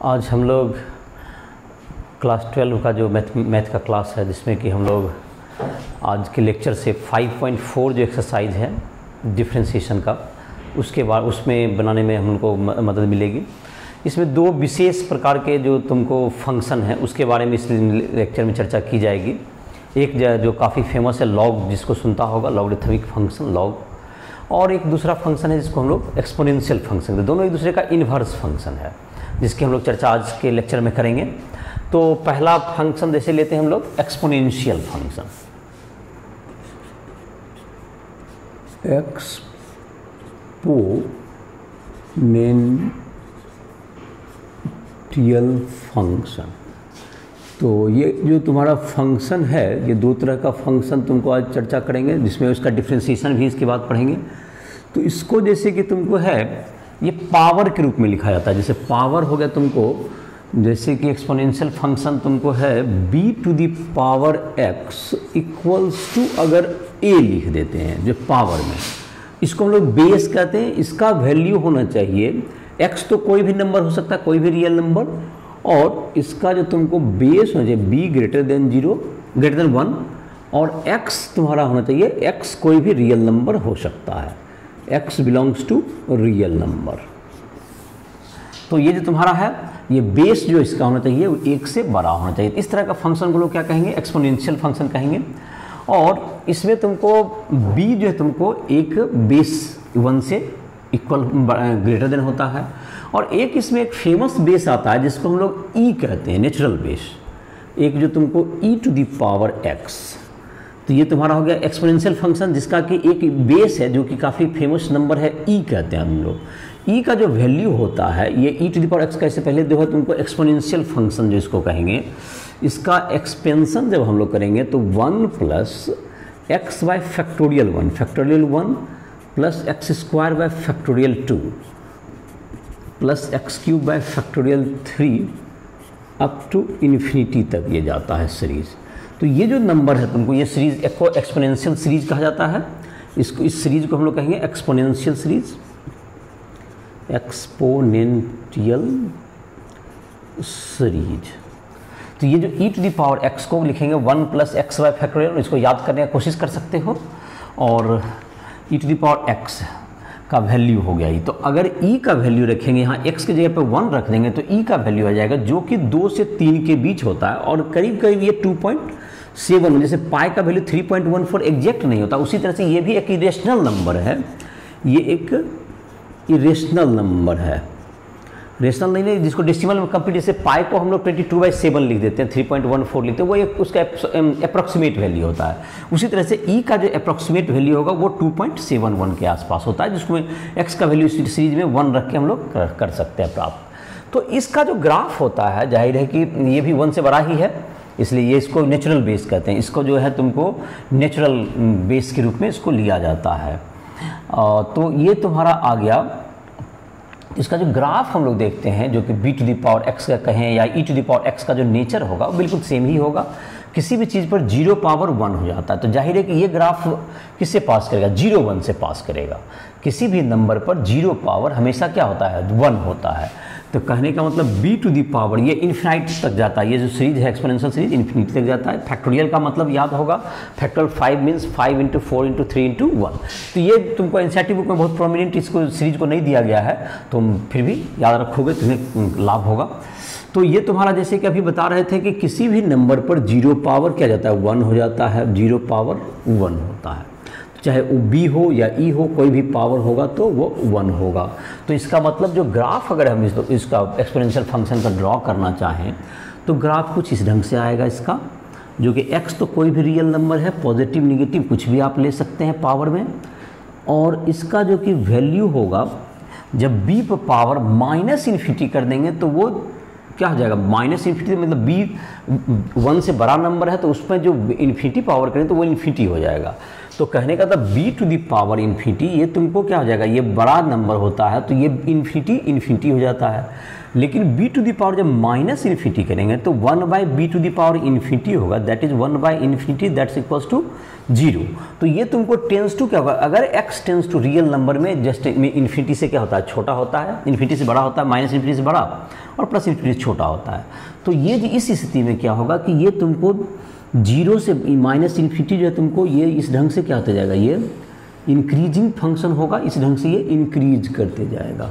आज हम लोग क्लास 12 का जो मैथ का क्लास है, जिसमें कि हम लोग आज के लेक्चर से 5.4 जो एक्सरसाइज है डिफरेंशिएशन का, उसके बाद उसमें बनाने में हमको मदद मिलेगी। इसमें दो विशेष प्रकार के जो तुमको फंक्शन हैं उसके बारे में इस लेक्चर में चर्चा की जाएगी। एक जो काफ़ी फेमस है लॉग, जिसको सुनता होगा, लॉगरिथमिक फंक्शन लॉग, और एक दूसरा फंक्शन है जिसको हम लोग एक्सपोनेंशियल फंक्शन कहते हैं। दोनों एक दूसरे का इन्वर्स फंक्शन है, जिसकी हम लोग चर्चा आज के लेक्चर में करेंगे। तो पहला फंक्शन जैसे लेते हैं हम लोग एक्सपोनेंशियल फंक्शन। Exponential function. तो ये जो तुम्हारा फंक्शन है, ये दो तरह का फंक्शन तुमको आज चर्चा करेंगे, जिसमें उसका डिफरेंशिएशन भी इसके बाद पढ़ेंगे। तो इसको जैसे कि तुमको है ये पावर के रूप में लिखा जाता है। जैसे पावर हो गया तुमको, जैसे कि एक्सपोनेंशियल फंक्शन तुमको है b to the power x equals to, अगर a लिख देते हैं जो पावर में, इसको हम लोग बेस कहते हैं। इसका वैल्यू होना चाहिए x, तो कोई भी नंबर हो सकता है, कोई भी रियल नंबर, और इसका जो तुमको बेस होना चाहिए b greater than 0 greater than 1, और x तुम्हारा होना चाहिए, x कोई भी रियल नंबर हो सकता है, x belongs to real number. तो ये जो तुम्हारा है ये बेस जो इसका होना चाहिए वो 1 से बड़ा होना चाहिए। इस तरह का फंक्शन को लोग क्या कहेंगे, एक्सपोनेंशियल फंक्शन कहेंगे। और इसमें तुमको b जो है तुमको एक बेस 1 से इक्वल ग्रेटर देन होता है, और एक इसमें एक फेमस बेस आता है जिसको हम लोग e कहते हैं, नेचुरल बेस, एक जो तुमको e to the power x। तो ये तुम्हारा हो गया एक्सपोनेंशियल फंक्शन, जिसका कि एक बेस है जो कि काफ़ी फेमस नंबर है, e कहते हैं हम लोग। e का जो वैल्यू होता है ये e to the power x का, इससे पहले जो है तुमको एक्सपोनेंशियल फंक्शन जो इसको कहेंगे, इसका एक्सपेंशन जब हम लोग करेंगे तो 1 plus x by factorial 1 plus x square by factorial 2 plus x cube by factorial 3 up to infinity तक ये जाता है सीरीज़। तो ये जो नंबर है तुमको, ये सीरीज़ एक्सपोनेंशियल सीरीज़ कहा जाता है। इसको, इस सीरीज़ को हम लोग कहेंगे एक्सपोनेंशियल सीरीज़, एक्सपोनेंशियल सीरीज। तो ये जो e to the power x को लिखेंगे 1 प्लस एक्स बाय फैक्टोरियल, इसको याद करने की कोशिश कर सकते हो। और e to the power x का वैल्यू हो गया ये। तो अगर e का वैल्यू रखेंगे यहाँ, x की जगह पे 1 रख देंगे तो e का वैल्यू आ जाएगा जो कि 2 से 3 के बीच होता है, और करीब करीब ये 2.7। जैसे पाई का वैल्यू 3.14 एग्जैक्ट नहीं होता, उसी तरह से ये भी एक इरेशनल नंबर है। ये एक इरेशनल नंबर है, रेशनल नहीं है, जिसको डेसिमल में कंप्लीट, जैसे पाई को हम लोग 22/7 लिख देते हैं, 3.14 लिखते हैं, वो एक उसका अप्रॉक्सीमेट वैल्यू होता है। उसी तरह से e का जो अप्रॉक्सीमेट वैल्यू होगा वो 2.71 के आसपास होता है, जिसमें x का वैल्यू सीरीज में 1 रख के हम लोग कर सकते हैं प्राप्त। तो इसका जो ग्राफ होता है, जाहिर है कि ये भी 1 से बड़ा ही है, इसलिए ये इसको नेचुरल बेस कहते हैं। इसको जो है तुमको नेचुरल बेस के रूप में इसको लिया जाता है। तो ये तुम्हारा आ गया। इसका जो ग्राफ हम लोग देखते हैं, जो कि b to the power x का कहें या e to the power x का जो नेचर होगा वो बिल्कुल सेम ही होगा। किसी भी चीज़ पर 0 पावर 1 हो जाता है, तो जाहिर है कि ये ग्राफ किससे पास करेगा, 0 1 से पास करेगा। किसी भी नंबर पर 0 पावर हमेशा क्या होता है, 1 होता है। तो कहने का मतलब b टू दी पावर ये इन्फिनाइट तक जाता है। ये जो सीरीज है एक्सपोनेंशियल सीरीज इन्फिनिटी तक जाता है। फैक्टोरियल का मतलब याद होगा, फैक्टोरियल 5 मीन्स 5 × 4 × 3 × 1। तो ये तुमको एनसीईआरटी बुक में बहुत प्रोमिनेंट इसको सीरीज को नहीं दिया गया है, तुम फिर भी याद रखोगे, तुम्हें लाभ होगा। तो ये तुम्हारा जैसे कि अभी बता रहे थे कि किसी भी नंबर पर 0 पावर क्या जाता है, 1 हो जाता है, 0 पावर 1 होता है। चाहे वो b हो या e हो, कोई भी पावर होगा तो वो 1 होगा। तो इसका मतलब जो ग्राफ अगर हम इसका एक्सपोनेंशियल फंक्शन का ड्रॉ करना चाहें तो ग्राफ कुछ इस ढंग से आएगा इसका, जो कि x तो कोई भी रियल नंबर है, पॉजिटिव नेगेटिव कुछ भी आप ले सकते हैं पावर में, और इसका जो कि वैल्यू होगा जब b पर पावर -इन्फिनिटी कर देंगे तो वो क्या हो जाएगा, -इन्फिनिटी, मतलब b 1 से बड़ा नंबर है तो उसमें जो इन्फिनिटी पावर करें तो वो इन्फिनिटी हो जाएगा। तो कहने का था b to the power infinity, ये तुमको क्या हो जाएगा, ये बड़ा नंबर होता है तो ये इन्फिनिटी हो जाता है। लेकिन b टू दी पावर जब माइनस इन्फिनिटी करेंगे तो 1/b to the power infinity होगा, that is 1/∞, that's equals to 0। तो ये तुमको टेंस टू क्या होगा, अगर x tends to real number में जस्ट में इन्फिनिटी से क्या होता है, छोटा होता है, इन्फिनिटी से बड़ा होता है, माइनस इन्फिनिटी से बड़ा और प्लस इन्फिनिटी से छोटा होता है। तो ये इस स्थिति में क्या होगा कि ये तुमको 0 से माइनस इन्फिनिटी जो है तुमको ये इस ढंग से क्या होता जाएगा, ये इंक्रीजिंग फंक्शन होगा, इस ढंग से ये इंक्रीज करते जाएगा,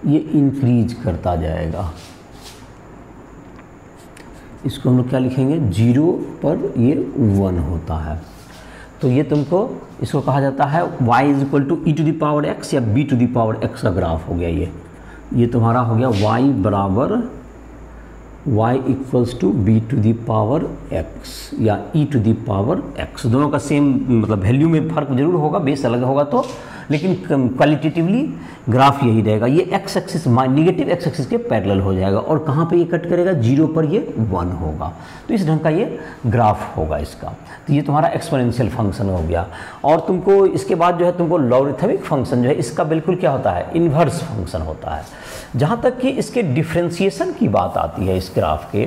ये इंक्रीज करता जाएगा। इसको हम लोग क्या लिखेंगे, 0 पर ये 1 होता है। तो ये तुमको इसको कहा जाता है y equal to e to the power x या b to the power x का ग्राफ हो गया। ये तुम्हारा हो गया y बराबर y equals to b to the power x या e to the power x। दोनों का सेम मतलब वैल्यू में फ़र्क जरूर होगा, बेस अलग होगा तो, लेकिन क्वालिटेटिवली ग्राफ यही रहेगा। ये x axis negative x axis के पैरेलल हो जाएगा और कहाँ पे ये कट करेगा, 0 पर ये 1 होगा। तो इस ढंग का ये ग्राफ होगा इसका। तो ये तुम्हारा एक्सपोनेंशियल फंक्शन हो गया। और तुमको इसके बाद जो है तुमको लॉगरिथमिक फंक्शन जो है इसका बिल्कुल क्या होता है, इन्वर्स फंक्शन होता है। जहाँ तक कि इसके डिफ्रेंसिएशन की बात आती है इस ग्राफ के,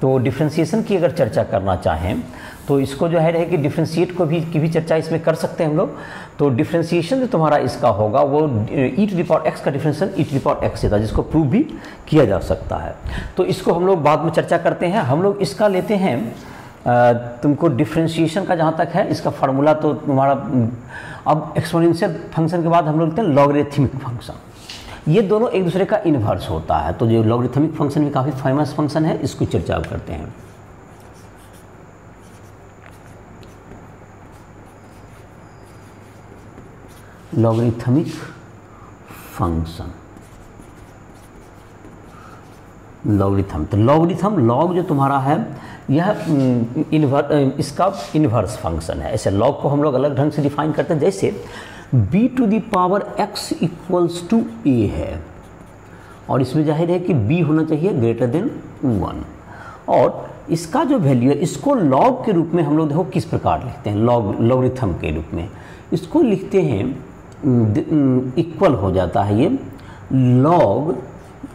तो डिफ्रेंसिएशन की अगर चर्चा करना चाहें तो इसको जो है कि डिफ्रेंशिएट की भी चर्चा इसमें कर सकते हैं हम लोग। तो डिफ्रेंशिएशन जो तुम्हारा इसका होगा वो e to the power x का differentiation e to the power x से था, जिसको प्रूव भी किया जा सकता है। तो इसको हम लोग बाद में चर्चा करते हैं। हम लोग इसका लेते हैं तुमको डिफ्रेंशिएशन का जहाँ तक है इसका फार्मूला तो तुम्हारा, अब एक्सपोनेंशियल फंक्शन के बाद हम लोग लेते हैं लॉगरिथमिक फंक्शन। ये दोनों एक दूसरे का इन्वर्स होता है। तो जो लॉगरिथमिक फंक्शन भी काफ़ी फेमस फंक्शन है, इसको चर्चा करते हैं। Logarithmic function, logarithm. तो लॉगरिथम लॉग जो तुम्हारा है यह इसका इन्वर्स फंक्शन है। ऐसे लॉग को हम लोग अलग ढंग से डिफाइन करते हैं, जैसे b to the power x equals to a है और इसमें जाहिर है कि b होना चाहिए ग्रेटर देन 1 और इसका जो वैल्यू है इसको लॉग के रूप में हम लोग देखो किस प्रकार लिखते हैं, लॉगरिथम के रूप में इसको लिखते हैं, इक्वल हो जाता है ये लॉग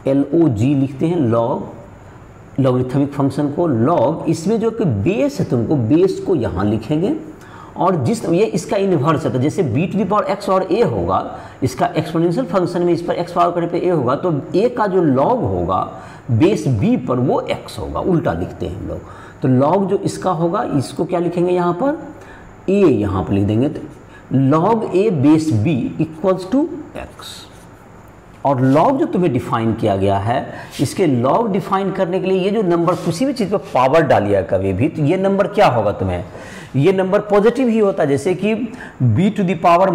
LOG लिखते हैं, लॉग लॉगरिथमिक फंक्शन को लॉग, इसमें जो कि बेस है तुमको बेस को यहाँ लिखेंगे और जिस ये इसका इन्वर्स है। तो जैसे b to the power x और a होगा, इसका एक्सपोनेंशियल फंक्शन में इस पर x पावर करने पे a होगा, तो a का जो लॉग होगा बेस b पर वो x होगा, उल्टा लिखते हैं हम लोग। तो लॉग जो इसका होगा इसको क्या लिखेंगे यहाँ पर, a यहाँ पर लिख देंगे। तो log a base b equals to x। और लॉग जो तुम्हें डिफाइन किया गया है, इसके लॉग डिफाइन करने के लिए ये जो नंबर किसी भी चीज़ पर पावर डालिया कभी भी, तो ये नंबर क्या होगा तुम्हें, ये नंबर पॉजिटिव ही होता है। जैसे कि b टू दी पावर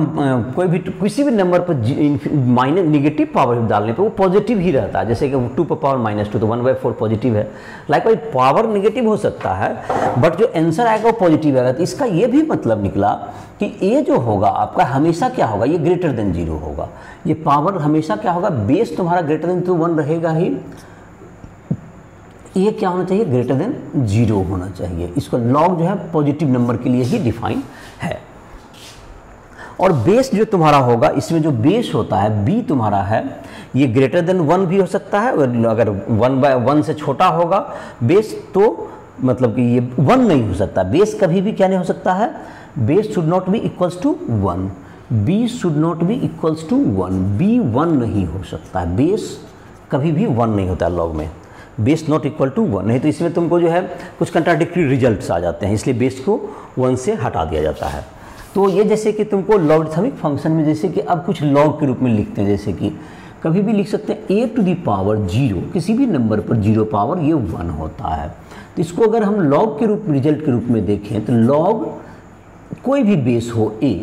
कोई भी किसी भी नंबर पर माइनस निगेटिव पावर डालने पर वो पॉजिटिव ही रहता है। जैसे कि 2 पर पावर -2 तो 1/4 पॉजिटिव है। लाइक पावर निगेटिव हो सकता है बट जो आंसर आएगा वो पॉजिटिव आएगा। तो इसका ये भी मतलब निकला कि a जो होगा आपका हमेशा क्या होगा, ये ग्रेटर देन 0 होगा। ये पावर हमेशा क्या होगा, बेस तुम्हारा ग्रेटर देन 1 रहेगा ही, ये क्या होना चाहिए, ग्रेटर देन 0 होना चाहिए। इसको लॉग जो है पॉजिटिव नंबर के लिए ही डिफाइन है। और बेस जो तुम्हारा होगा, इसमें जो बेस होता है b तुम्हारा है, ये ग्रेटर देन 1 भी हो सकता है। अगर 1/1 से छोटा होगा बेस तो मतलब कि ये 1 नहीं हो सकता। बेस कभी भी क्या नहीं हो सकता है, base should not be equals to 1, b should not be equals to 1, b 1 नहीं हो सकता है। बेस कभी भी 1 नहीं होता है लॉग में, बेस नॉट इक्वल टू 1, नहीं तो इसमें तुमको जो है कुछ कंट्राडिक्टरी रिजल्ट्स आ जाते हैं, इसलिए बेस को 1 से हटा दिया जाता है। तो ये जैसे कि तुमको लॉगरिथमिक फंक्शन में जैसे कि अब कुछ लॉग के रूप में लिखते हैं, जैसे कि कभी भी लिख सकते हैं a टू दी पावर 0, किसी भी नंबर पर 0 पावर ये 1 होता है। तो इसको अगर हम लॉग के रूप में रिजल्ट के रूप में देखें तो लॉग कोई भी बेस हो a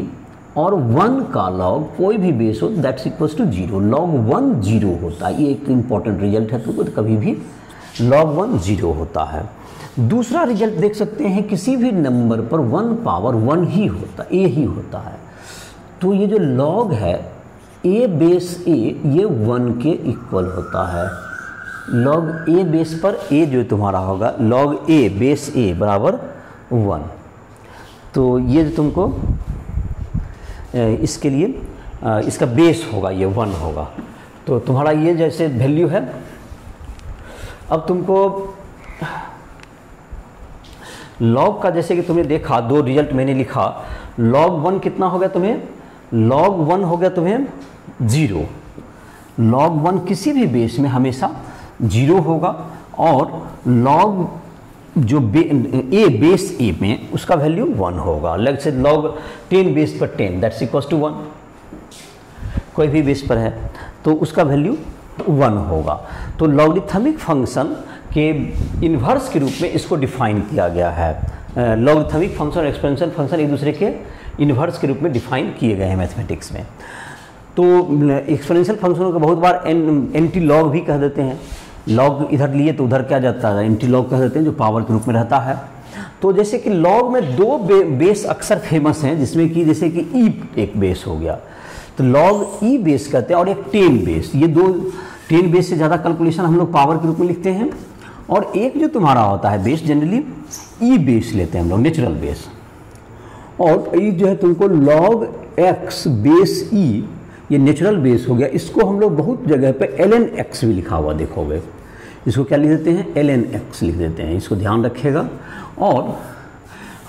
और 1 का लॉग कोई भी बेस हो दैट्स इक्वल्स टू 0, लॉग 1 0 होता है। ये एक इंपॉर्टेंट रिजल्ट है, तो कभी भी लॉग 1 0 होता है। दूसरा रिजल्ट देख सकते हैं, किसी भी नंबर पर 1 पावर 1 ही होता, a ही होता है। तो ये जो लॉग है a बेस a ये 1 के इक्वल होता है। लॉग a बेस पर a जो तुम्हारा होगा लॉग a बेस a बराबर 1। तो ये जो तुमको इसके लिए इसका बेस होगा ये 1 होगा। तो तुम्हारा ये जैसे वैल्यू है, अब तुमको लॉग का जैसे कि तुमने देखा, दो रिजल्ट मैंने लिखा, log 1 कितना हो गया तुम्हें, log 1 हो गया तुम्हें 0। log 1 किसी भी बेस में हमेशा 0 होगा, और log जो a बेस a में उसका वैल्यू 1 होगा। लेट से log 10 बेस पर 10 दैट्स इक्वल्स टू 1, कोई भी बेस पर है तो उसका वैल्यू 1 होगा। तो लॉगरिथमिक फंक्शन के इन्वर्स के रूप में इसको डिफाइन किया गया है। लॉगरिथमिक फंक्शन और एक्सपोनेंशियल फंक्शन एक दूसरे के इन्वर्स के रूप में डिफाइन किए गए हैं मैथमेटिक्स में। तो एक्सपोनेंशियल फंक्शनों को बहुत बार एंटी लॉग भी कह देते हैं। लॉग इधर लिए तो उधर क्या जाता है, एंटी लॉग कह देते हैं, जो पावर के रूप में रहता है। तो जैसे कि लॉग में दो बेस अक्सर फेमस हैं, जिसमें कि जैसे कि ई एक बेस हो गया, तो लॉग ई बेस कहते हैं, और एक 10 बेस। ये दो 10 बेस से ज़्यादा कैलकुलेशन हम लोग पावर के रूप में लिखते हैं। और एक जो तुम्हारा होता है बेस, जनरली ई बेस लेते हैं हम लोग, नेचुरल बेस। और ये जो है तुमको log x बेस ई, ये नेचुरल बेस हो गया। इसको हम लोग बहुत जगह पे ln x भी लिखा हुआ देखोगे, इसको क्या लिख देते हैं, ln x लिख देते हैं, इसको ध्यान रखिएगा। और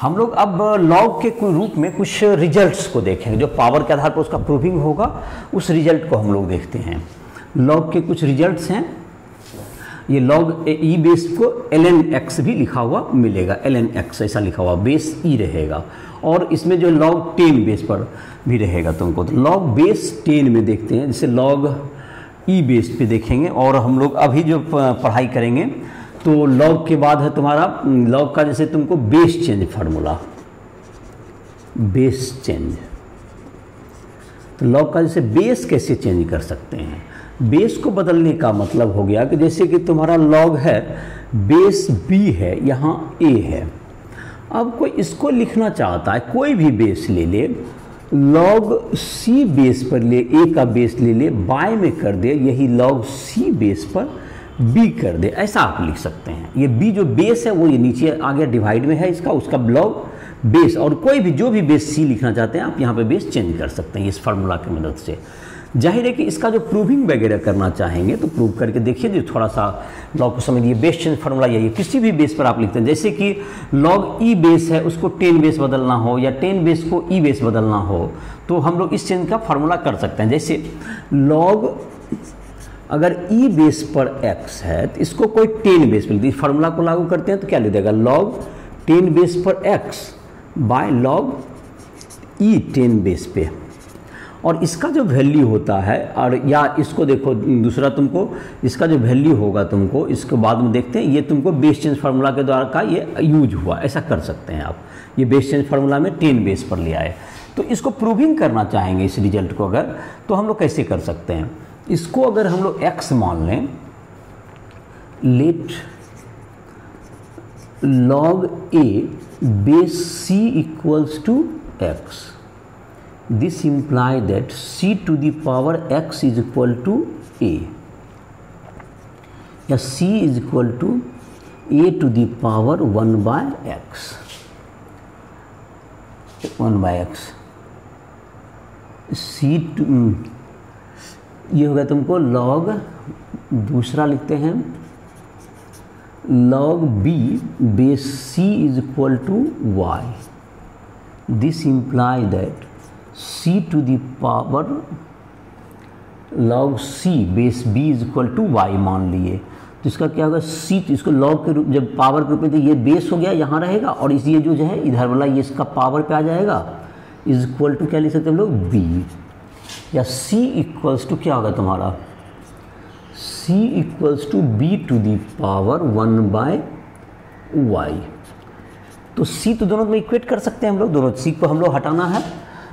हम लोग अब log के रूप में कुछ रिजल्ट्स को देखेंगे, जो पावर के आधार पर उसका प्रूविंग होगा, उस रिजल्ट को हम लोग देखते हैं। log के कुछ रिजल्ट्स हैं, ये log ई बेस को ln x भी लिखा हुआ मिलेगा, ln x ऐसा लिखा हुआ, बेस ई रहेगा। और इसमें जो log 10 बेस पर भी रहेगा तुमको। तो log बेस 10 में देखते हैं, जैसे log ई बेस पे देखेंगे। और हम लोग अभी जो पढ़ाई करेंगे तो log के बाद है तुम्हारा log का, जैसे तुमको base change formula, base change. तो log का जैसे बेस कैसे चेंज कर सकते हैं, बेस को बदलने का मतलब हो गया कि जैसे कि तुम्हारा log है, बेस b है, यहाँ a है। अब कोई इसको लिखना चाहता है, कोई भी बेस ले ले, log c बेस पर ले, a का बेस ले ले, बाय में कर दे, यही log c बेस पर b कर दे, ऐसा आप लिख सकते हैं। ये b जो बेस है वो ये नीचे आगे डिवाइड में है इसका, उसका log बेस। और कोई भी जो भी बेस c लिखना चाहते हैं आप यहाँ पे बेस चेंज कर सकते हैं इस फार्मूला की मदद से। जाहिर है कि इसका जो प्रूविंग वगैरह करना चाहेंगे तो प्रूव करके देखिए, जो थोड़ा सा लॉग को समझिए। बेस चेंज फार्मूला यही है, किसी भी बेस पर आप लिखते हैं, जैसे कि log ई बेस है, उसको 10 बेस बदलना हो, या 10 बेस को ई बेस बदलना हो, तो हम लोग इस चेंज का फार्मूला कर सकते हैं। जैसे log अगर ई बेस पर x है तो इसको कोई 10 बेस पर, इस फार्मूला को लागू करते हैं तो क्या लिख देगा, log 10 बेस पर x बाय log ई 10 बेस पे। और इसका जो वैल्यू होता है, और या इसको देखो दूसरा, तुमको इसका जो वैल्यू होगा तुमको इसके बाद में देखते हैं, ये तुमको बेस चेंज फार्मूला के द्वारा का ये यूज हुआ, ऐसा कर सकते हैं आप। ये बेस चेंज फार्मूला में 10 बेस पर ले आए, तो इसको प्रूविंग करना चाहेंगे इस रिजल्ट को अगर, तो हम लोग कैसे कर सकते हैं। इसको अगर हम लोग x मान लें, let log a base c equals to x, this imply that c to the power x is equal to a, या c is equal to a to the power 1 by x, 1 by x। c to, ये हो गया तुमको log, दूसरा लिखते हैं log b base c is equal to y, this imply that c to the power log c base b is equal to y मान लिए, तो इसका क्या होगा, c, तो इसको log के रूप, जब पावर के रूप में, तो ये बेस हो गया यहाँ रहेगा, और इस ये जो है इधर वाला ये इसका पावर पे आ जाएगा, इज इक्वल टू क्या लिख सकते हैं हम लोग, b। या c इक्वल्स टू क्या होगा तुम्हारा, c equals to b to the power 1 by y। तो c तो दोनों में इक्वेट कर सकते हैं हम लोग, दोनों c को हम लोग हटाना है,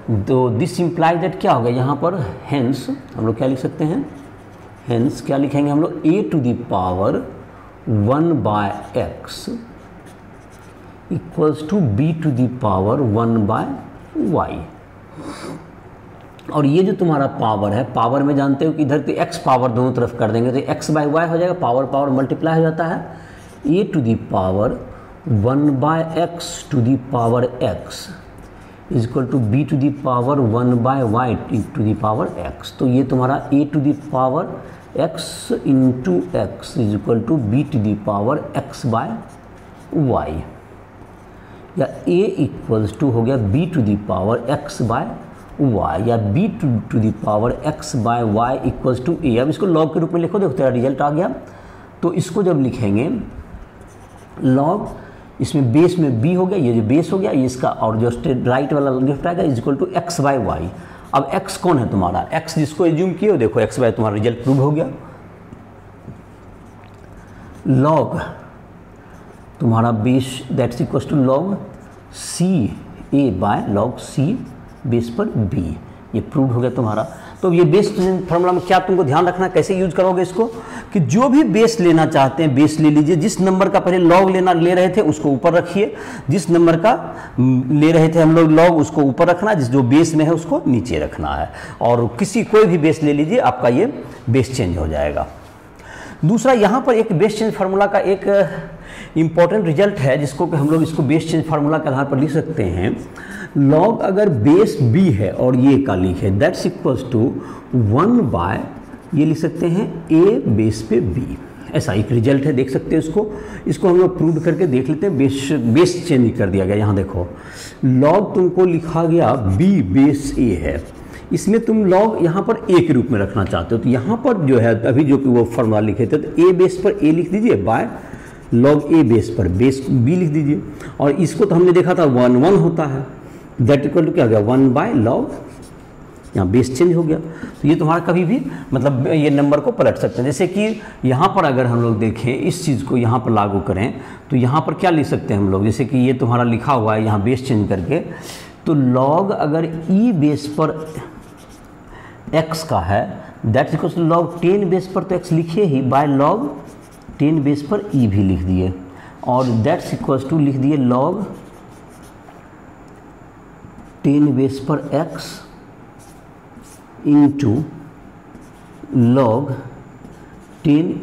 तो दिस इम्प्लाई दैट क्या होगा यहाँ पर, हेंस हम लोग क्या लिख सकते हैं, हेंस क्या लिखेंगे हम लोग, a to the power 1 by x equals to b to the power 1 by y। और ये जो तुम्हारा पावर है, पावर में जानते हो कि इधर तो x पावर दोनों तरफ कर देंगे तो x बाय y हो जाएगा, पावर पावर मल्टीप्लाई हो जाता है, a to the power 1 by x to the power x is equal to b to the power 1 by y to the power x. तो ये तुम्हारा a to the power x into x is equal to b to the power x by y, या a equals to हो गया b to the power x by y, या b to the power x by y equals to ए। अब इसको log के रूप में लिखो, देखो तेरा रिजल्ट आ गया। तो इसको जब लिखेंगे लॉग, इसमें बेस में बी हो गया, ये जो बेस हो गया ये इसका, और जो राइट वाला लेफ्ट आएगा is equal to x by y. अब एक्स कौन है तुम्हारा, एक्स जिसको एज्यूम किए हो, देखो एक्स बाय तुम्हारा रिजल्ट प्रूव हो गया। लॉग तुम्हारा base that's equal to log c a by log c base पर बी, ये प्रूव हो गया तुम्हारा। तो ये बेस फॉर्मूला में क्या तुमको ध्यान रखना, कैसे यूज करोगे इसको, कि जो भी बेस लेना चाहते हैं बेस ले लीजिए। जिस नंबर का पहले लॉग ले रहे थे उसको ऊपर रखिए, जिस नंबर का ले रहे थे हम लोग लॉग उसको ऊपर रखना, जिस जो बेस में है उसको नीचे रखना है। और कोई भी बेस ले लीजिए, आपका ये बेस चेंज हो जाएगा। दूसरा यहाँ पर एक बेस चेंज फार्मूला का एक इम्पॉर्टेंट रिजल्ट है, जिसको कि हम लोग इसको बेस चेंज फार्मूला के आधार पर लिख सकते हैं। लॉग अगर बेस बी है और ये का लिखे दैट्स इक्वल्स टू 1 बाय, ये लिख सकते हैं ए बेस पे बी, ऐसा एक रिजल्ट है, देख सकते हैं इसको हम लोग प्रूव करके देख लेते हैं। बेस चेंज कर दिया गया। यहाँ देखो लॉग तुमको लिखा गया बी बेस ए है, इसमें तुम लॉग यहाँ पर ए के रूप में रखना चाहते हो, तो यहाँ पर जो है अभी जो कि वो फॉर्मूला लिखे थे, तो ए बेस पर ए लिख दीजिए बाय लॉग ए बेस पर बेस बी लिख दीजिए। और इसको तो हमने देखा था 1 1 होता है, दैट इक्वल टू क्या हो गया 1 बाय लॉग, यहाँ बेस चेंज हो गया। तो ये तुम्हारा कभी भी मतलब ये नंबर को पलट सकते हैं। जैसे कि यहाँ पर अगर हम लोग देखें इस चीज़ को यहाँ पर लागू करें तो यहाँ पर क्या लिख सकते हैं हम लोग, जैसे कि ये तुम्हारा लिखा हुआ है यहाँ बेस चेंज करके, तो लॉग अगर ई बेस पर x का है that equal to log 10 base पर तो x लिखे ही, बाय लॉग 10 बेस पर e भी लिख दिए, और दैट्स इक्वल टू लिख दिए लॉग 10 बेस पर x इंटू लॉग 10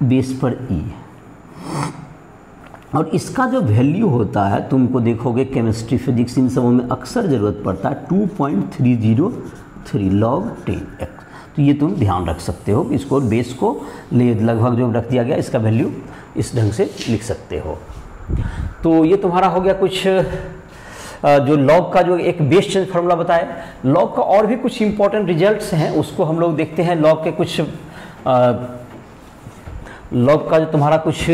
बेस पर e। और इसका जो वैल्यू होता है तुमको देखोगे केमिस्ट्री फिजिक्स इन सबों में अक्सर ज़रूरत पड़ता है 2.303 लॉग 10x। तो ये तुम ध्यान रख सकते हो, इसको बेस को लगभग जो रख दिया गया इसका वैल्यू इस ढंग से लिख सकते हो। तो ये तुम्हारा हो गया कुछ जो लॉग का जो एक बेस चेंज फार्मूला बताया। लॉग का और भी कुछ इंपॉर्टेंट रिजल्ट्स हैं, उसको हम लोग देखते हैं। लॉग के कुछ लॉग का जो तुम्हारा कुछ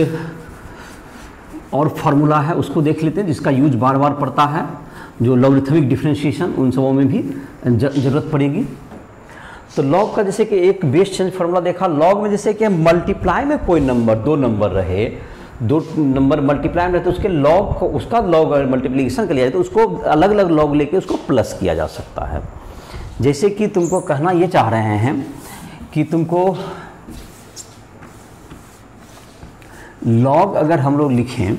और फार्मूला है उसको देख लेते हैं, जिसका यूज बार बार पड़ता है, जो लॉगरिथमिक डिफरेंशिएशन उन सबों में भी ज़रूरत पड़ेगी। तो लॉग का जैसे कि एक बेस चेंज फार्मूला देखा, लॉग में जैसे कि मल्टीप्लाई में कोई नंबर दो नंबर रहे, दो नंबर मल्टीप्लाई में रहे तो उसके लॉग को, उसका लॉग अगर मल्टीप्लिकेशन कर लिया जाए तो उसको अलग अलग लॉग लेके उसको प्लस किया जा सकता है। जैसे कि तुमको कहना ये चाह रहे हैं कि तुमको लॉग अगर हम लोग लिखें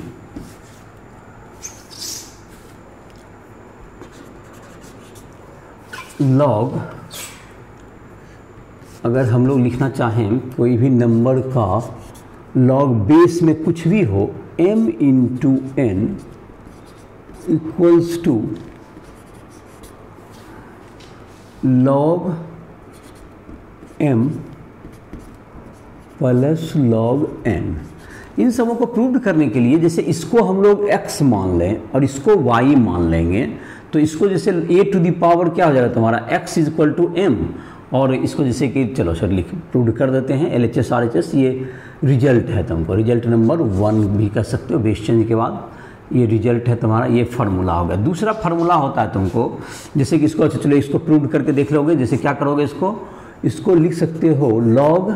लॉग अगर हम लोग लिखना चाहें कोई भी नंबर का लॉग बेस में कुछ भी हो m into n equals to log m plus log n। इन सबों को प्रूव करने के लिए जैसे इसको हम लोग x मान लें और इसको y मान लेंगे, तो इसको जैसे a टू दी पावर क्या हो जाएगा तुम्हारा x is equal to m, और इसको जैसे कि चलो सर लिख प्रूव कर देते हैं LHS RHS। ये रिजल्ट है, तुमको रिजल्ट नंबर 1 भी कह सकते हो बेस चेंज के बाद। ये रिजल्ट है तुम्हारा, ये फार्मूला हो गया। दूसरा फार्मूला होता है तुमको जैसे कि इसको, अच्छा चलो इसको प्रूव करके देख लोगे। जैसे क्या करोगे, इसको लिख सकते हो लॉग,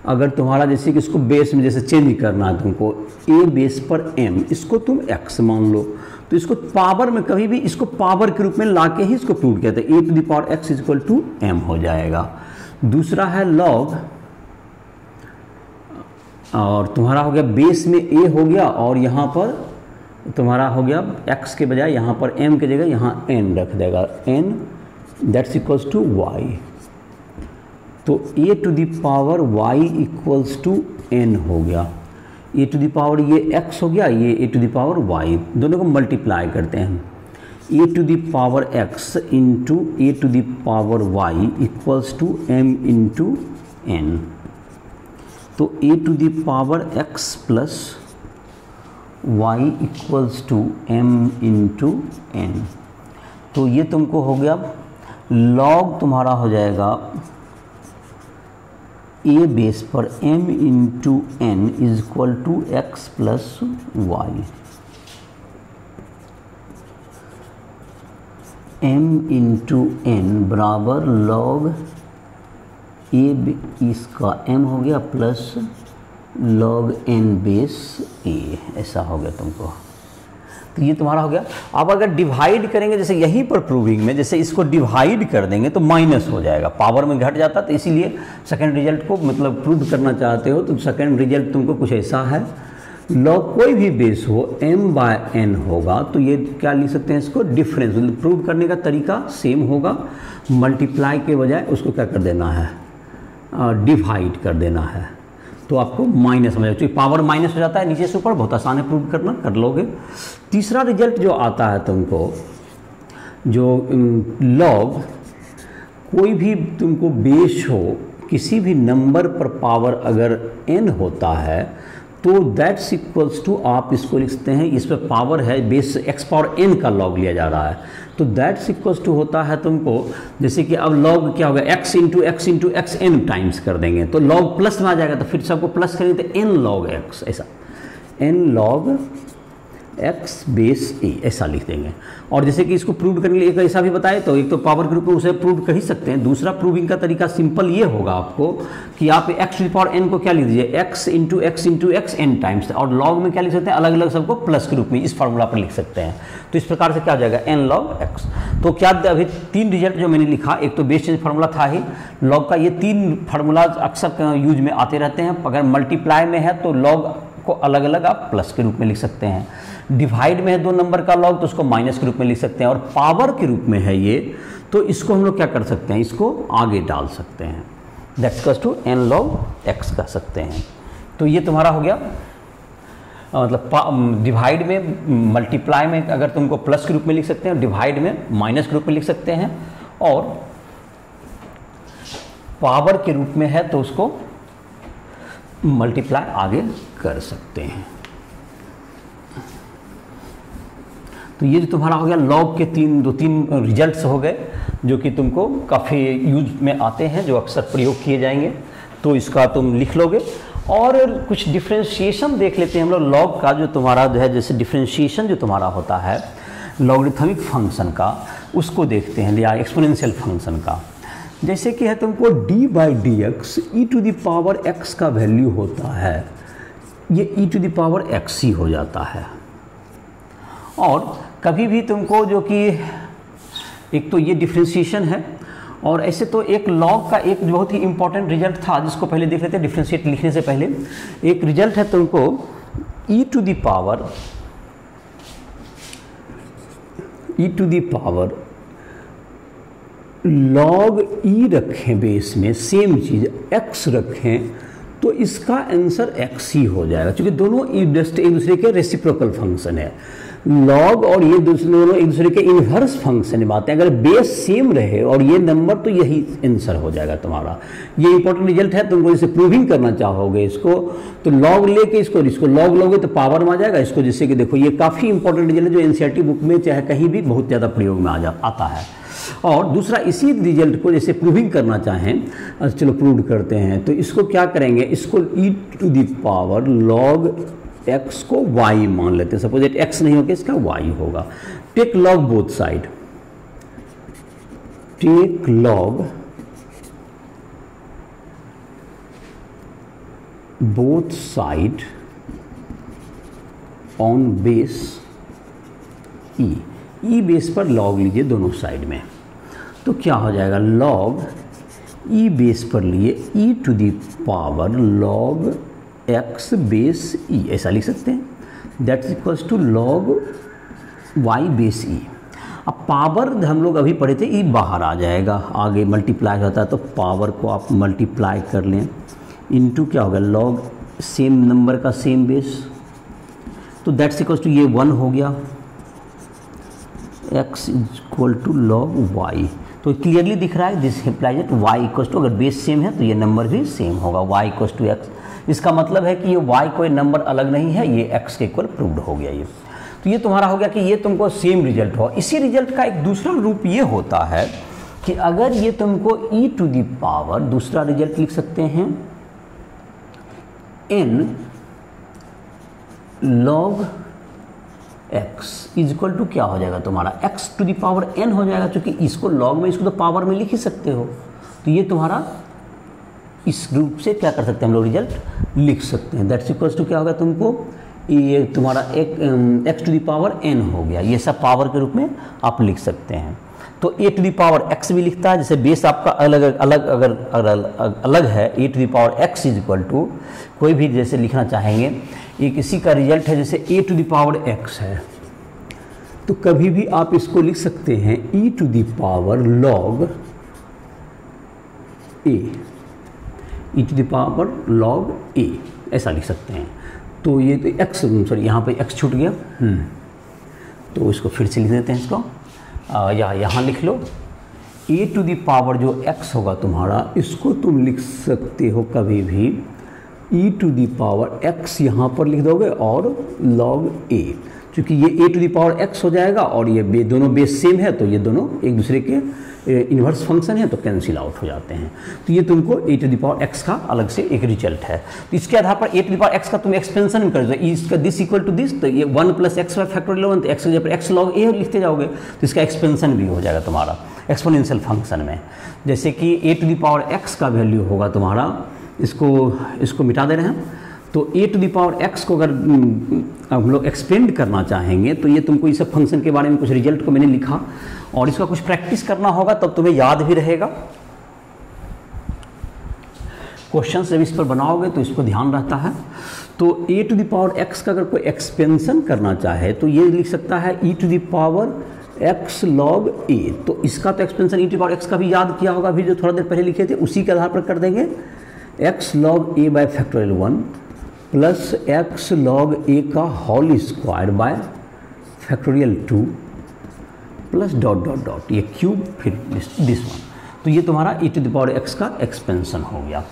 अगर तुम्हारा जैसे कि इसको बेस में जैसे चेंज करना है तुमको a बेस पर m, इसको तुम x मान लो, तो इसको पावर में कभी भी इसको पावर के रूप में लाके ही इसको प्रूव किया था, a to the power x is equal to m हो जाएगा। दूसरा है लॉग, और तुम्हारा हो गया बेस में a हो गया और यहाँ पर तुम्हारा हो गया x के बजाय यहाँ पर m की जगह यहाँ n रख देगा, n that's equals to y। तो a to the power y equals to n हो गया, a टू दी पावर ये x हो गया, ये a to the power y, दोनों को मल्टीप्लाई करते हैं। A to the power x into a to the power y equals to m into n. तो a to the power x plus y equals to m into n. तो ये तुमको हो गया लॉग तुम्हारा हो जाएगा ए बेस पर m into n is equal to x plus y. m into n बराबर लॉग ए, इसका m हो गया plus log n base a, ऐसा हो गया तुमको। तो ये तुम्हारा हो गया। अब अगर डिवाइड करेंगे जैसे यहीं पर प्रूविंग में, जैसे इसको डिवाइड कर देंगे तो माइनस हो जाएगा, पावर में घट जाता। तो इसीलिए सेकंड रिजल्ट को मतलब प्रूव करना चाहते हो तो सेकंड रिजल्ट तुमको कुछ ऐसा है, लॉग कोई भी बेस हो m बाय n होगा। तो ये क्या लिख सकते हैं इसको, डिफरेंस। मतलब प्रूव करने का तरीका सेम होगा, मल्टीप्लाई के बजाय उसको क्या कर देना है, डिवाइड कर देना है। तो आपको माइनस समझ क्योंकि पावर माइनस हो जाता है नीचे से ऊपर, बहुत आसान है प्रूव करना, कर लोगे। तीसरा रिजल्ट जो आता है तुमको, जो लॉग कोई भी तुमको बेस हो, किसी भी नंबर पर पावर अगर n होता है तो दैट्स इक्वल्स टू, आप इसको लिख सकते हैं, इस पर पावर है बेस x पावर n का लॉग लिया जा रहा है, तो दैट्स इक्वल्स टू होता है तुमको, जैसे कि अब लॉग क्या होगा, x into x n times कर देंगे तो लॉग प्लस में आ जाएगा, तो फिर सबको प्लस करेंगे तो n लॉग x, ऐसा n log x base a ऐसा लिख देंगे। और जैसे कि इसको प्रूव करने के लिए एक ऐसा भी बताए, तो एक तो पावर के रूप में उसे प्रूव कर ही सकते हैं। दूसरा प्रूविंग का तरीका सिंपल ये होगा आपको कि आप x to the power n को क्या लिख दीजिए, x into x n times, और लॉग में क्या लिख सकते हैं, अलग अलग सबको प्लस के रूप में इस फार्मूला पर लिख सकते हैं। तो इस प्रकार से क्या हो जाएगा, n लॉग x। तो क्या अभी तीन रिजल्ट जो मैंने लिखा, एक तो बेस चेंज फार्मूला था ही, लॉग का ये तीन फार्मूला अक्सर यूज में आते रहते हैं। अगर मल्टीप्लाई में है तो लॉग को अलग अलग आप प्लस के रूप में लिख सकते हैं, डिवाइड में है दो नंबर का लॉग तो उसको माइनस के रूप में लिख सकते हैं, और पावर के रूप में है ये तो इसको हम लोग क्या कर सकते हैं, इसको आगे डाल सकते हैं, that's equals to n log x कह सकते हैं। तो ये तुम्हारा हो गया, मतलब डिवाइड में, मल्टीप्लाई में अगर तुमको प्लस के रूप में लिख सकते हैं, डिवाइड में माइनस के रूप में लिख सकते हैं, और पावर के रूप में है तो उसको मल्टीप्लाई आगे कर सकते हैं। तो ये जो तुम्हारा हो गया लॉग के दो तीन रिजल्ट्स हो गए जो कि तुमको काफ़ी यूज में आते हैं, जो अक्सर प्रयोग किए जाएंगे। तो इसका तुम लिख लोगे। और कुछ डिफ्रेंशिएशन देख लेते हैं हम लोग लॉग का, जो तुम्हारा जो है, जैसे डिफ्रेंशिएशन जो तुम्हारा होता है लॉगरिथमिक फंक्शन का, उसको देखते हैं, या एक्सपोनेंशियल फंक्शन का। जैसे कि है तुमको d by d x e to the power x का वैल्यू होता है, ये e to the power x ही हो जाता है। और कभी भी तुमको जो कि एक तो ये डिफ्रेंशिएशन है, और ऐसे तो एक लॉग का एक बहुत ही इंपॉर्टेंट रिजल्ट था जिसको पहले देख लेते हैं डिफ्रेंशिएट लिखने से पहले। एक रिजल्ट है तुमको e to the power log e रखें बेस में, सेम चीज़ x रखें तो इसका आंसर x ही हो जाएगा, क्योंकि दोनों एक दूसरे के रेसिप्रोकल फंक्शन है। लॉग और ये दोनों एक दूसरे के इन्वर्स फंक्शन निभाते हैं। अगर बेस सेम रहे और ये नंबर, तो यही आंसर हो जाएगा तुम्हारा। ये इंपॉर्टेंट रिजल्ट है, तुमको जैसे प्रूविंग करना चाहोगे इसको, तो लॉग लेके इसको लॉग लोगे तो पावर में आ जाएगा इसको। जिससे कि देखो ये काफ़ी इंपॉर्टेंट रिजल्ट है, जो एनसीईआरटी बुक में चाहे कहीं भी बहुत ज़्यादा प्रयोग में आता है। और दूसरा, इसी रिजल्ट को जैसे प्रूविंग करना चाहें, चलो प्रूव करते हैं, तो इसको क्या करेंगे, इसको e to the power log x को y मान लेते हैं। सपोज x नहीं होगा, इसका y होगा। Take log both side, take log both side on base e base पर लॉग लीजिए दोनों साइड में, तो क्या हो जाएगा, लॉग e बेस पर लिए e to the power log x base e, ऐसा लिख सकते हैं। That's equals to log y base e। अब पावर हम लोग अभी पढ़े थे, e बाहर आ जाएगा, आगे मल्टीप्लाई होता है तो पावर को आप मल्टीप्लाई कर लें, इनटू क्या होगा, लॉग सेम नंबर का सेम बेस, तो दैट्स इक्वल्स टू ये 1 हो गया, x equal to log y। तो क्लियरली दिख रहा है this implies that y equal to, अगर बेस सेम है तो ये नंबर भी सेम होगा, y इक्वल टू x। इसका मतलब है कि ये y कोई नंबर अलग नहीं है, ये x के इक्वल प्रूव्ड हो गया ये। तो ये तुम्हारा हो गया कि ये तुमको सेम रिजल्ट हो। इसी रिजल्ट का एक दूसरा रूप ये होता है कि अगर ये तुमको e टू दी पावर, दूसरा रिजल्ट लिख सकते हैं n log x is equal to क्या हो जाएगा तुम्हारा x to the power n हो जाएगा, क्योंकि इसको log में, इसको तो पावर में लिख ही सकते हो। तो ये तुम्हारा इस रूप से क्या कर सकते हैं हम लोग रिजल्ट लिख सकते हैं। दैट्स इक्वल्स टू क्या होगा तुमको, ये तुम्हारा x to the power n हो गया। ये सब पावर के रूप में आप लिख सकते हैं। तो a to the power x भी लिखता है, जैसे बेस आपका अलग है, a to the power x is equal to, कोई भी जैसे लिखना चाहेंगे, एक इसी का रिजल्ट है, जैसे a to the power x है, तो कभी भी आप इसको लिख सकते हैं e to the power log a, e to the power log a, ऐसा लिख सकते हैं। तो ये तो x, सॉरी यहाँ पे x छूट गया, तो इसको फिर से लिख देते हैं इसको, या यहाँ लिख लो a टू दी पावर जो x होगा तुम्हारा, इसको तुम लिख सकते हो कभी भी e to the power x यहाँ पर लिख दोगे और log a, क्योंकि ये a to the power x हो जाएगा और ये दोनों बेस सेम है, तो ये दोनों एक दूसरे के इन्वर्स फंक्शन है, तो कैंसिल आउट हो जाते हैं। तो ये तुमको a to the power x का अलग से एक रिजल्ट है। तो इसके आधार पर a to the power x का तुम एक्सपेंशन कर दो, इसका दिस इक्वल टू दिस, तो ये 1 प्लस एक्स वाई फैक्टोरियल 1, तो x की जगह पर x log a लिखते जाओगे, तो इसका एक्सपेंशन भी हो जाएगा तुम्हारा एक्सपोनेंशियल फंक्शन में। जैसे कि a to the power x का वैल्यू होगा तुम्हारा, इसको मिटा दे रहे हैं, तो a to the power x को अगर हम लोग एक्सपेंड करना चाहेंगे, तो ये तुमको इस फंक्शन के बारे में कुछ रिजल्ट को मैंने लिखा, और इसका कुछ प्रैक्टिस करना होगा, तब तुम्हें याद भी रहेगा। क्वेश्चन जब इस पर बनाओगे तो इसको ध्यान रहता है। तो a to the power x का अगर कोई एक्सपेंशन करना चाहे तो ये लिख सकता है e to the power x log a। तो इसका तो expansion e to the power x का भी याद किया होगा, अभी जो थोड़ा देर पहले लिखे थे, उसी के आधार पर कर देंगे x log a by factorial 1 plus x log a का whole square by factorial 2 plus dot dot dot, ये क्यूब फिर दिस वन। तो ये तुम्हारा e to the power x का एक्सपेंशन हो गया।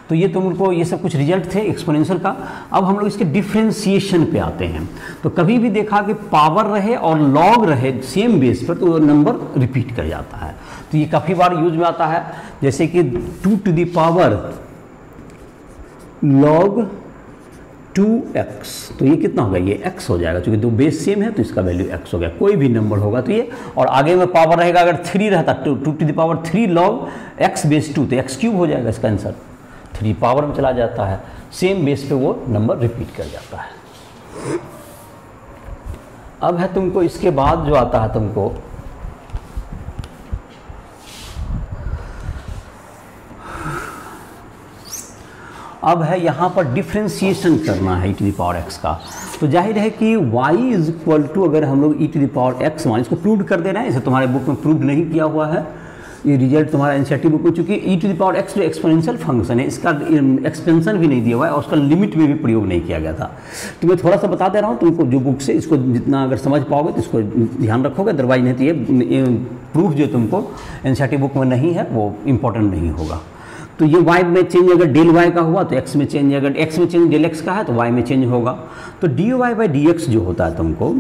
तो ये तुमको ये सब कुछ रिजल्ट थे एक्सपोनेंशियल का। अब हम लोग इसके डिफ्रेंसिएशन पे आते हैं। तो कभी भी देखा कि पावर रहे और लॉग रहे सेम बेस पर, तो नंबर रिपीट कर जाता है। तो ये काफ़ी बार यूज में आता है, जैसे कि 2 to the power log 2x, तो ये कितना होगा, ये x हो जाएगा, क्योंकि दो बेस सेम है तो इसका वैल्यू x हो गया। कोई भी नंबर होगा तो ये, और आगे में पावर रहेगा, अगर 3 रहता 2 to the power 3 log x base 2, तो x क्यूब हो जाएगा इसका आंसर। 3 पावर में चला जाता है, सेम बेस पे वो नंबर रिपीट कर जाता है। अब है तुमको इसके बाद जो आता है तुमको अब है यहाँ पर डिफ्रेंसिएशन करना है e to the power x का। तो जाहिर है कि y इज इक्वल टू, अगर हम लोग e to the power x मान, इसको प्रूव कर दे रहे हैं, इसे तुम्हारे बुक में प्रूव नहीं किया हुआ है, ये रिजल्ट तुम्हारा एनसीईआरटी बुक में, चूंकि e to the power x जो एक्सपोनेंशियल फंक्शन है, इसका एक्सपेंशन भी नहीं दिया हुआ है और उसका लिमिट में भी प्रयोग नहीं किया गया था। तो मैं थोड़ा सा बता दे रहा हूँ तुमको, जो बुक से इसको जितना अगर समझ पाओगे तो इसको ध्यान रखोगे, अदरवाइज नहीं तो ये प्रूफ जो तुमको एनसीईआरटी बुक में नहीं है वो इम्पोर्टेंट नहीं होगा। तो ये y में चेंज अगर डेल y का हुआ तो x में चेंज, अगर x में चेंज डेल x का है तो y में चेंज होगा। तो dy बाई dx जो होता है तुमको,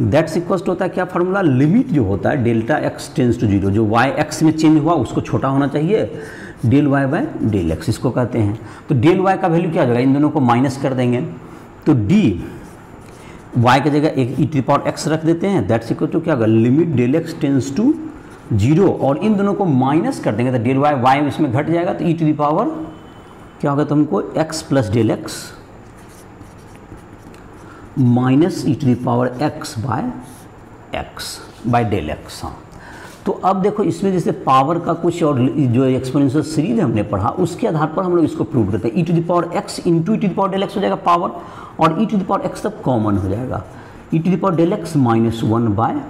दैट्स इक्वल्स होता है क्या फार्मूला, लिमिट जो होता है डेल्टा x टेंस टू 0, जो y x में चेंज हुआ उसको छोटा होना चाहिए, del y by del x इसको कहते हैं। तो डेल y का वैल्यू क्या हो जाएगा, इन दोनों को माइनस कर देंगे, तो d y की जगह एक e to the power x रख देते हैं, दैट्स इक्वल टू क्या होगा, limit del x tends to 0, और इन दोनों को माइनस कर देंगे तो डेल y इसमें घट जाएगा, तो e टू द पावर क्या होगा तुमको x plus del x minus e to the power x by del x। हाँ, तो अब देखो इसमें जैसे पावर का कुछ और जो एक्सपोनेंशियल सीरीज हमने पढ़ा, उसके आधार पर हम लोग इसको प्रूव करते हैं। e to the power x into e to the power del x हो जाएगा पावर, और e to the power x तब कॉमन हो जाएगा, e to the power del x minus 1 by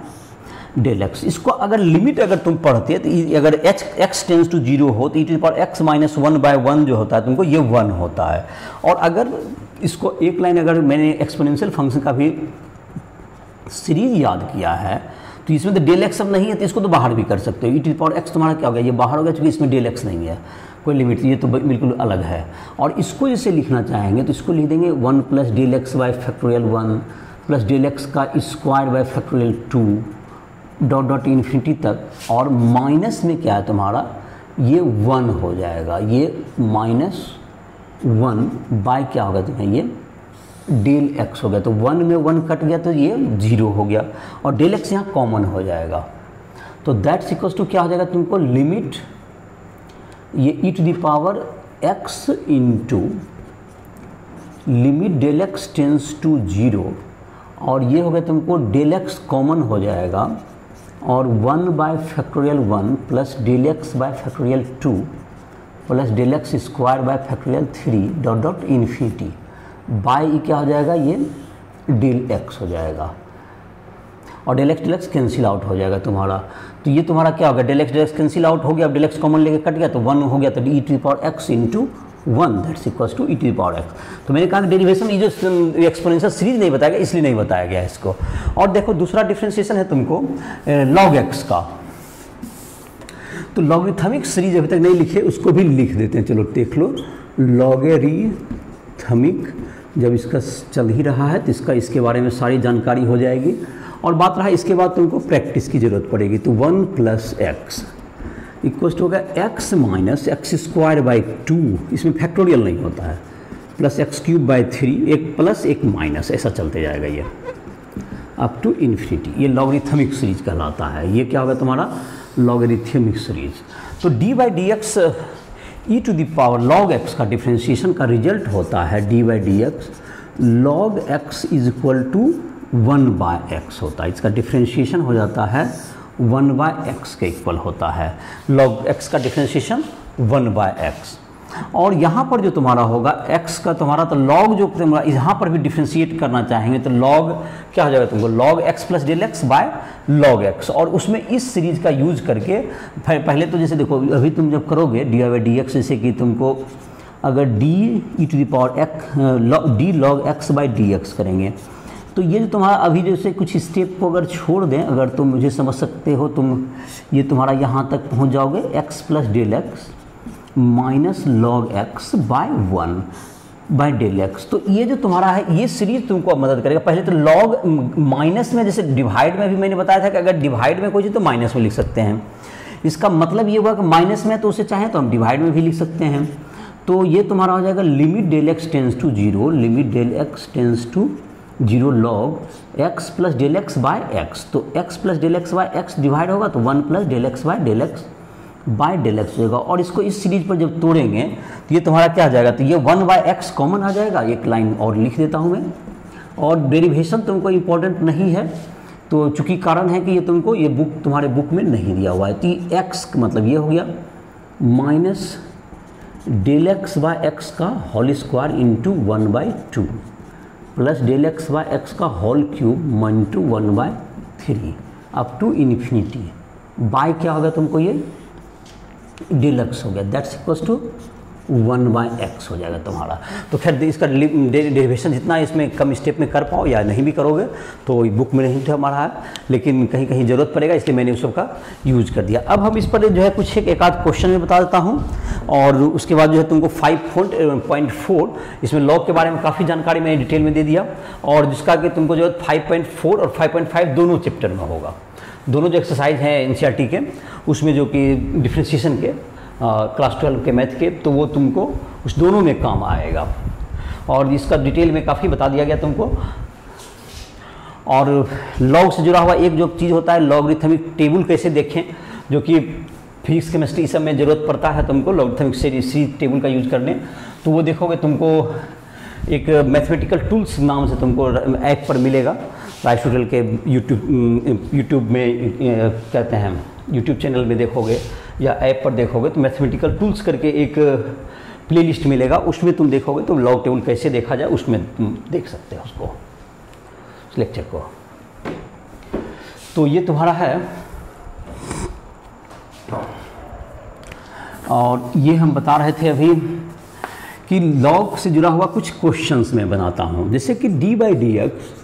del x. इसको अगर लिमिट अगर तुम पढ़ते तो अगर x टेंस टू 0 हो तो e to the power x minus 1 by 1 जो होता है तुमको ये 1 होता है। और अगर इसको एक लाइन अगर मैंने एक्सपोनेंशियल फंक्शन का भी सीरीज याद किया है तो इसमें तो डेल एक्स अब नहीं है, तो इसको तो बाहर भी कर सकते हो। ई टू द पावर एक्स तुम्हारा क्या हो गया, ये बाहर हो गया, क्योंकि इसमें डेल एक्स नहीं है, कोई लिमिट, ये तो बिल्कुल अलग है। और इसको जैसे लिखना चाहेंगे तो इसको लिख देंगे 1 plus del x by factorial 1 plus del x का square by factorial 2 dot dot infinity तक, और माइनस में क्या है तुम्हारा, ये 1 हो जाएगा, ये -1 बाय क्या होगा तुम्हें, ये डेल एक्स हो गया। तो 1 में 1 कट गया तो ये 0 हो गया, और डेल एक्स यहाँ कॉमन हो जाएगा। तो दैट्स इक्वल्स टू क्या हो जाएगा तुमको, लिमिट ये e to the power x into limit del x tends to 0, और ये हो गया तुमको डेल एक्स कॉमन हो जाएगा, और 1 by factorial 1 plus del x by factorial 2 plus del x square by factorial 3 dot dot infinity by क्या हो जाएगा, ये डेल एक्स हो जाएगा, और डेल एक्स कैंसिल आउट हो जाएगा तुम्हारा। तो ये तुम्हारा क्या होगा, डेल एक्स कैंसिल आउट हो गया, अब डेल एक्स कॉमन लेके कट गया तो 1 हो गया, तो e to the power x into 1 that's equals to e to the power x. तो मैंने कहा कि डेरिवेशन ये जो एक्सपोनेंशियल सीरीज नहीं बताया गया, इसलिए नहीं बताया गया इसको। और देखो दूसरा डिफ्रेंशिएशन है तुमको लॉग एक्स का, तो लॉगरिथमिक सीरीज अभी तक नहीं लिखे, उसको भी लिख देते हैं, चलो देख लो। लॉगरिथमिक जब इसका चल ही रहा है तो इसके बारे में सारी जानकारी हो जाएगी, और बात रहा इसके बाद तुमको प्रैक्टिस की ज़रूरत पड़ेगी। तो 1 प्लस एक्स इक्वल्स टू होगा x minus x square by 2, इसमें फैक्टोरियल नहीं होता है, प्लस एक्स क्यूब बाई 3, एक प्लस एक माइनस, ऐसा चलते जाएगा ये अप टू इन्फिनिटी। ये लॉगरिथमिक सीरीज कहलाता है। ये क्या होगा तुम्हारा, लॉगरिथमिक सीरीज। तो d by d x e to the power log x का डिफ्रेंशिएशन का रिजल्ट होता है d by d x log x is equal to 1 by x होता है। इसका डिफ्रेंशिएशन हो जाता है 1 बाय एक्स के इक्वल होता है। लॉग एक्स का डिफ्रेंशिएशन 1 बाय एक्स, और यहाँ पर जो तुम्हारा होगा x का तुम्हारा, तो लॉग जो तुम्हारा यहाँ पर भी डिफ्रेंशिएट करना चाहेंगे तो लॉग क्या हो जाएगा तुमको, log x plus del x by log x. और उसमें इस सीरीज का यूज करके पहले तो जैसे देखो अभी तुम जब करोगे डी बाई डी एक्स, जैसे कि तुमको अगर d e to the power x d log x by d x करेंगे, तो ये जो तुम्हारा अभी जैसे कुछ स्टेप को अगर छोड़ दें, अगर तुम मुझे समझ सकते हो, तुम ये तुम्हारा यहाँ तक पहुँच जाओगे x plus del x minus log x by 1 by del x. तो ये जो तुम्हारा है ये सीरीज तुमको मदद करेगा। पहले तो लॉग माइनस में, जैसे डिवाइड में भी मैंने बताया था कि अगर डिवाइड में कोई चीज़ तो माइनस में लिख सकते हैं। इसका मतलब ये हुआ कि माइनस में तो उसे चाहें तो हम डिवाइड में भी लिख सकते हैं। तो ये तुम्हारा हो जाएगा limit del x tends to 0, limit del x tends to 0 log x plus del x by x. तो x plus del x by x divide होगा तो 1 plus del x by del x by del x होगा। और इसको इस series पर जब तोड़ेंगे तो ये तुम्हारा क्या आ जाएगा, तो ये 1 बाय एक्स कॉमन आ जाएगा। एक लाइन और लिख देता हूँ मैं, और डेरिवेशन तुमको इम्पोर्टेंट नहीं है, तो चूंकि कारण है कि ये तुमको ये बुक तुम्हारे बुक में नहीं दिया हुआ है। तो ये एक्स मतलब ये हो गया minus del x by x का whole square into 1 by 2 plus del x by x का whole cube into 1 by 3 up to infinity by क्या होगा तुमको, ये डेल एक्स हो गया, that's equals to 1 by x हो जाएगा तुम्हारा। तो खैर इसका डेरिवेशन जितना इसमें कम स्टेप में कर पाओ या नहीं भी करोगे तो बुक में नहीं हमारा है, लेकिन कहीं कहीं ज़रूरत पड़ेगा, इसलिए मैंने उस सबका यूज कर दिया। अब हम इस पर जो है कुछ एक आध क्वेश्चन में बता देता हूँ, और उसके बाद जो है तुमको 5.4 इसमें लॉग के बारे में काफ़ी जानकारी मैंने डिटेल में दे दिया, और जिसका कि तुमको जो है 5.4 और 5.5 दोनों चैप्टर में होगा। दोनों जो एक्सरसाइज हैं एनसीईआरटी के उसमें जो कि डिफ्रेंशिएशन के क्लास 12 के मैथ के, तो वो तुमको उस दोनों में काम आएगा, और इसका डिटेल में काफ़ी बता दिया गया तुमको। और लॉग से जुड़ा हुआ एक जो चीज़ होता है लॉगरिथमिक टेबल कैसे देखें, जो कि फिजिक्स केमिस्ट्री सब में ज़रूरत पड़ता है तुमको लॉगरिथमिक सीरीज टेबल का यूज करने, तो वो देखोगे तुमको एक मैथमेटिकल टूल्स नाम से तुमको ऐप पर मिलेगा। राइस्टोटल के यूट्यूब में कहते हैं, यूट्यूब चैनल में देखोगे या ऐप पर देखोगे तो मैथमेटिकल टूल्स करके एक प्लेलिस्ट मिलेगा, उसमें तुम देखोगे तो लॉग टेबल कैसे देखा जाए उसमें तुम देख सकते हो उसको, उस लेक्चर को। तो ये तुम्हारा है, और ये हम बता रहे थे अभी कि लॉग से जुड़ा हुआ कुछ क्वेश्चंस मैं बनाता हूँ। जैसे कि डी बाई डी एक्स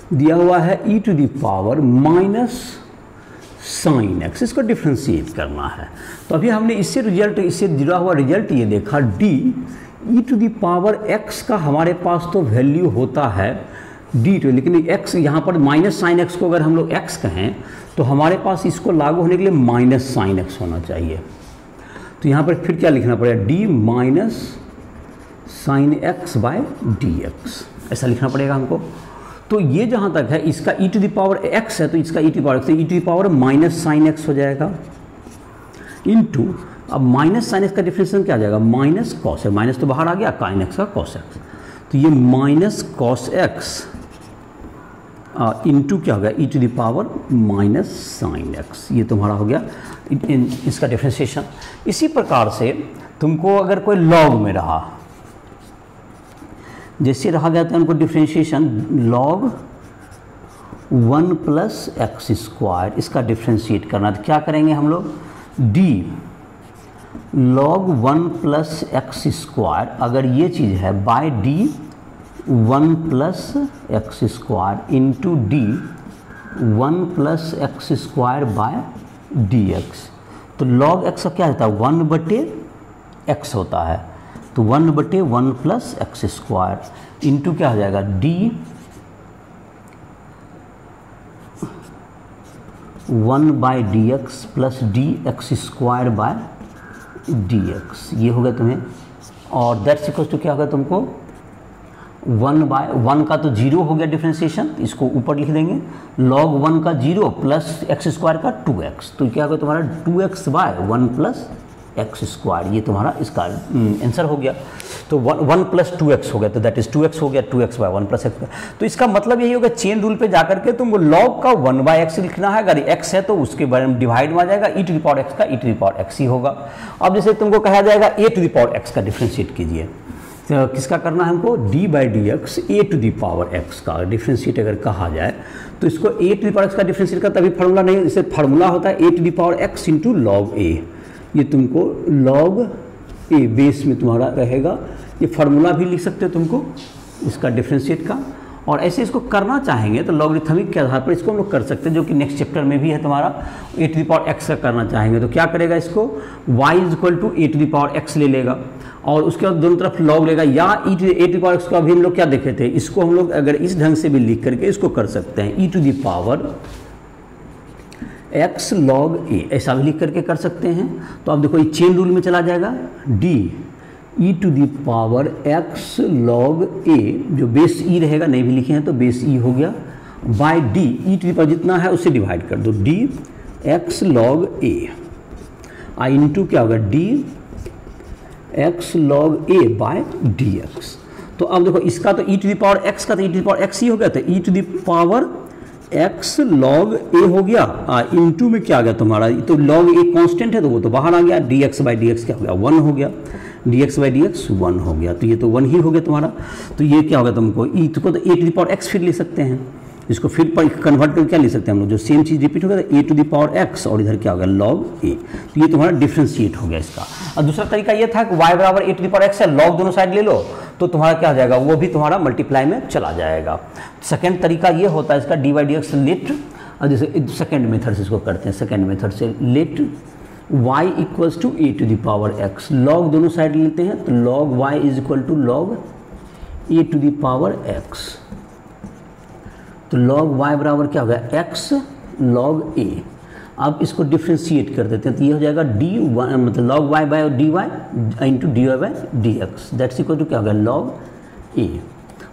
दिया हुआ है e to the power minus sine x, इसको डिफ्रेंशिएट करना है। तो अभी हमने इससे जुड़ा हुआ रिजल्ट ये देखा, d e to the power x का हमारे पास तो वैल्यू होता है डी टू, लेकिन एक्स यहाँ पर माइनस साइन एक्स को अगर हम लोग एक्स कहें तो हमारे पास इसको लागू होने के लिए माइनस साइन एक्स होना चाहिए। तो यहाँ पर फिर क्या लिखना पड़ेगा, d minus sine x by d x, ऐसा लिखना पड़ेगा हमको। तो ये जहाँ तक है इसका e to the power x है तो इसका e to the power x, e to the power minus sine x हो जाएगा इनटू, अब माइनस साइन एक्स का डिफरेंशिएशन क्या आ जाएगा, माइनस कॉस एक्स, माइनस तो बाहर आ गया, काइन एक्स का कॉस एक्स, तो ये माइनस कॉस एक्स इनटू क्या हो गया, e to the power minus sine x, ये तुम्हारा हो गया इसका डिफरेंशिएशन। इसी प्रकार से तुमको अगर कोई लॉग में रहा, जैसे रहा गया था उनको differentiation log 1 plus x square, इसका डिफरेंशिएट करना, तो क्या करेंगे हम लोग, d log 1 plus x square, अगर ये चीज़ है by d 1 plus x square into d 1 plus x square by d x. तो लॉग एक्स का क्या होता है, 1 बटे एक्स होता है, तो 1 बटे 1 प्लस एक्स स्क्वायर इंटू क्या हो जाएगा, d 1 by d x plus d x square by d x, ये हो गया तुम्हें। और दैट्स इक्वल टू क्या होगा तुमको, 1 बाय 1 का तो 0 हो गया डिफरेंशिएशन, इसको ऊपर लिख देंगे, log 1 का 0 प्लस एक्स स्क्वायर का 2x, तो क्या होगा तुम्हारा 2x bye 1 plus x square, ये तुम्हारा इसका आंसर हो गया। तो 1 प्लस 2x हो गया, तो दैट इज 2x हो गया, 2x बाय 1 प्लस एक्स। तो इसका मतलब यही होगा, चेन रूल पे जाकर के तुमको log का 1 बाय एक्स लिखना है, अगर x है तो उसके बारे में डिवाइड में आ जाएगा, e to the power x का e to the power x ही होगा। अब जैसे तुमको कहा जाएगा a to the power x का डिफ्रेंशिएट कीजिए, तो किसका करना है हमको, d by d x a to the power x का डिफ्रेंशिएट अगर कहा जाए तो इसको a to the power x का डिफ्रेंशिएट का तभी फार्मूला नहीं, इसे फार्मूला होता है a to the power x into log a, ये तुमको लॉग a बेस में तुम्हारा रहेगा, ये फार्मूला भी लिख सकते हो तुमको इसका डिफ्रेंशिएट का। और ऐसे इसको करना चाहेंगे तो लॉगरिथमिक के आधार पर इसको हम लोग कर सकते हैं, जो कि नेक्स्ट चैप्टर में भी है तुम्हारा, a to the power x का करना चाहेंगे तो क्या करेगा, इसको y is equal to a to the power x ले लेगा और उसके बाद दोनों तरफ लॉग लेगा, या a to the power x को अभी हम लोग क्या देखे थे, इसको हम लोग अगर इस ढंग से भी लिख करके इसको कर सकते हैं, e to the power x log a, ऐसा भी लिख करके कर सकते हैं। तो अब देखो ये चेन रूल में चला जाएगा, d e to the power x log a, जो बेस e रहेगा, नहीं भी लिखे हैं तो बेस e हो गया, by d e to the power जितना है उससे डिवाइड कर दो, d x log a आई इंटू क्या होगा, d x log a by dx। तो अब देखो इसका तो e to the power x का तो e to the power x ही हो गया, तो e to the power x log a हो गया, इंटू में क्या आ गया तुम्हारा, तो log a कांस्टेंट है तो वो तो बाहर आ गया, dx बाई dx क्या हो गया, 1 हो गया, dx बाई dx 1 हो गया, तो ये तो 1 ही हो गया तुम्हारा। तो ये क्या होगा तुमको, e को तो a to the power x फिर ले सकते हैं, इसको फिर कन्वर्ट करके क्या ले सकते हैं हम लोग, जो सेम चीज़ रिपीट हो गया, a to the power x और इधर क्या हो गया log a, तो ये तुम्हारा डिफ्रेंशिएट हो गया इसका। और दूसरा तरीका ये था कि y बराबर a to the power x है, log दोनों साइड ले लो तो तुम्हारा क्या हो जाएगा, वो भी तुम्हारा मल्टीप्लाई में चला जाएगा। सेकेंड तरीका ये होता है इसका, d by d x let, और जैसे सेकेंड मेथड से इसको करते हैं, सेकेंड मेथड से let y equals to a to the power x, log दोनों साइड लेते हैं तो log y is equal to log a to the power x, तो log y बराबर क्या हो गया, x log a। अब इसको डिफ्रेंशिएट कर देते हैं तो ये हो जाएगा डी वाई, मतलब log y बाय d y into d y by d x, that's equal to क्या हो गया, log a,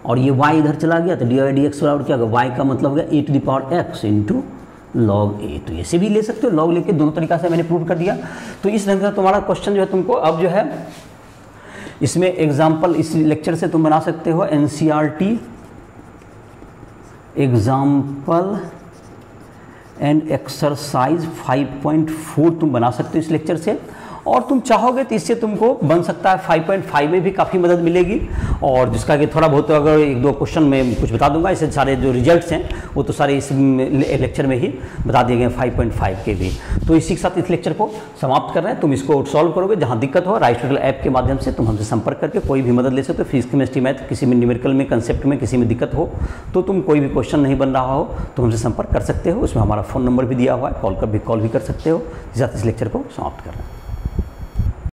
और ये y इधर चला गया तो डी वाई डी एक्स बराबर क्या होगा, y का मतलब हो गया a to the power x into log a। तो ऐसे भी ले सकते हो, log लेके दोनों तरीका से मैंने प्रूव कर दिया। तो इस ढंग से तुम्हारा क्वेश्चन जो है तुमको अब जो है इसमें एग्जाम्पल, इस लेक्चर से तुम बना सकते हो NCERT एग्जाम्पल एंड एक्सरसाइज 5.4 तुम बना सकते हो इस लेक्चर से। और तुम चाहोगे तो इससे तुमको बन सकता है 5.5 में भी काफ़ी मदद मिलेगी। और जिसका कि थोड़ा बहुत अगर एक दो क्वेश्चन में कुछ बता दूंगा, इससे सारे जो रिजल्ट्स हैं वो तो सारे इस लेक्चर में ही बता दिए गए 5.5 के भी। तो इसी के साथ इस लेक्चर को समाप्त कर रहे हैं। तुम इसको सॉल्व करोगे, जहाँ दिक्कत हो राइस ट्यूटोरियल ऐप के माध्यम से तुम हमसे संपर्क करके कोई भी मदद ले सकते हो। फिजिक्स, केमिस्ट्री, मैथ, किसी में न्यूमेरिकल में, कंसेप्ट में किसी में दिक्कत हो तो तुम कोई भी क्वेश्चन नहीं बन रहा हो तो हमसे संपर्क कर सकते हो। उसमें हमारा फ़ोन नंबर भी दिया हुआ है, कॉल भी कर सकते हो। इस लेक्चर को समाप्त कर रहे हैं।